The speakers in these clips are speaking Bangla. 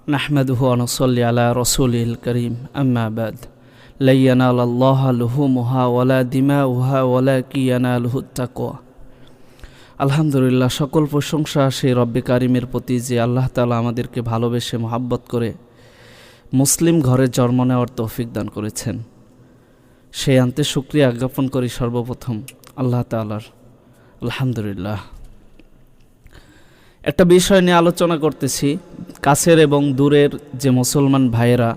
নাহমাদুহু ওয়া নুসাল্লি আলা রাসূলিল কারীম আম্মা বাদ লা ইয়ানালাল্লাহু লুহুমুহা ওয়ালা দিমাউহা ওয়ালাকিন ইয়ানালুহুত তাকওয়া। আলহামদুলিল্লাহ, সকল প্রশংসা সেই রব্বে কারিমের প্রতি যে আল্লাহ তাআলা আমাদেরকে ভালোবেসে মহাব্বত করে মুসলিম ঘরে জন্ম নেওয়ার তৌফিক দান করেছেন। সেই আন্তে শুকরিয়া জ্ঞাপন করি সর্বপ্রথম আল্লাহ তাআলার। আলহামদুলিল্লাহ। একটা বিষয় নিয়ে আলোচনা করতেছি। কাছের এবং দূরের যে মুসলমান ভাইয়েরা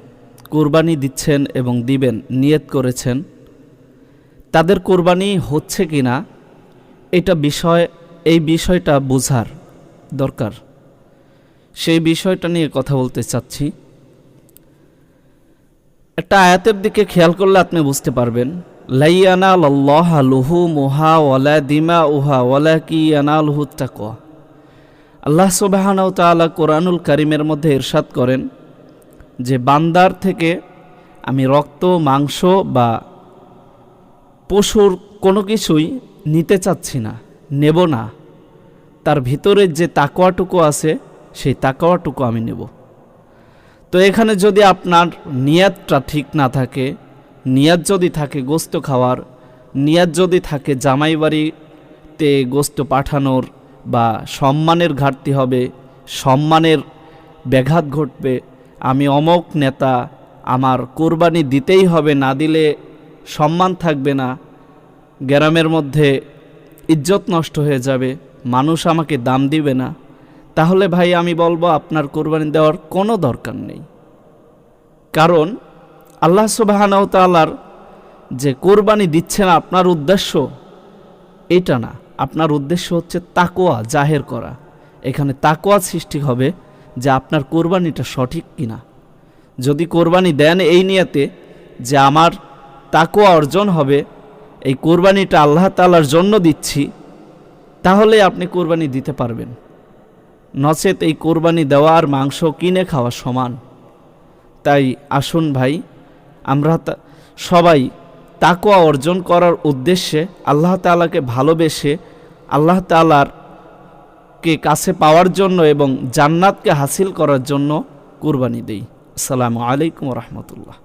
কুরবানি দিচ্ছেন এবং দিবেন নিয়ত করেছেন, তাদের কুরবানি হচ্ছে কি না এই বিষয়টা বোঝার দরকার। সেই বিষয়টা নিয়ে কথা বলতে চাচ্ছি। একটা আয়াতের দিকে খেয়াল করলে আপনি বুঝতে পারবেন, লা ইয়ানালাল্লাহু লুহুমুহা ওয়ালা দিমাউহা ওয়ালাকিন ইয়ানালুহুত তাকওয়া। আল্লাহ সুবহানাহু ওয়া তাআলা কোরআনুল কারীমের মধ্যে ইরশাদ করেন যে বান্দার থেকে আমি রক্ত, মাংস বা পশুর কোনো কিছুই নিতে চাচ্ছি না, নেব না। তার ভিতরে যে তাকওয়াটুকু আছে সেই তাকওয়াটুকু আমি নেব। তো এখানে যদি আপনার নিয়াতটা ঠিক না থাকে, নিয়াত যদি থাকে গোস্ত খাওয়ার, নিয়াত যদি থাকে জামাই বাড়িতে গোস্ত পাঠানোর, বা সম্মানের ঘাটতি হবে, সম্মানের ব্যাঘাত ঘটবে, আমি অমক নেতা, আমার কোরবানি দিতেই হবে, না দিলে সম্মান থাকবে না, গ্রামের মধ্যে ইজ্জত নষ্ট হয়ে যাবে, মানুষ আমাকে দাম দিবে না, তাহলে ভাই আমি বলবো আপনার কোরবানি দেওয়ার কোনো দরকার নেই। কারণ আল্লাহ সুবহানাহু ওয়া তাআলার যে কোরবানি দিচ্ছেন আপনার উদ্দেশ্য এটা না। আপনার উদ্দেশ্য হচ্ছে তাকওয়া জাহের করা। এখানে তাকওয়া সৃষ্টি হবে যে আপনার কোরবানিটা সঠিক কিনা। যদি কোরবানি দেন এই নিয়তে যে আমার তাকওয়া অর্জন হবে, এই কোরবানিটা আল্লাহ তাআলার জন্য দিচ্ছি, তাহলে আপনি কোরবানি দিতে পারবেন। নচেত এই কোরবানি দেওয়া আর মাংস কিনে খাওয়া সমান। তাই আসুন ভাই, আমরা সবাই তাকওয়া অর্জন করার উদ্দেশ্যে আল্লাহ তাআলাকে ভালোবেসে আল্লাহ তাআলার কে কাছে পাওয়ার জন্য এবং জান্নাতকে হাসিল করার জন্য কুরবানি দেই। আসসালামু আলাইকুম ওয়া রাহমাতুল্লাহ।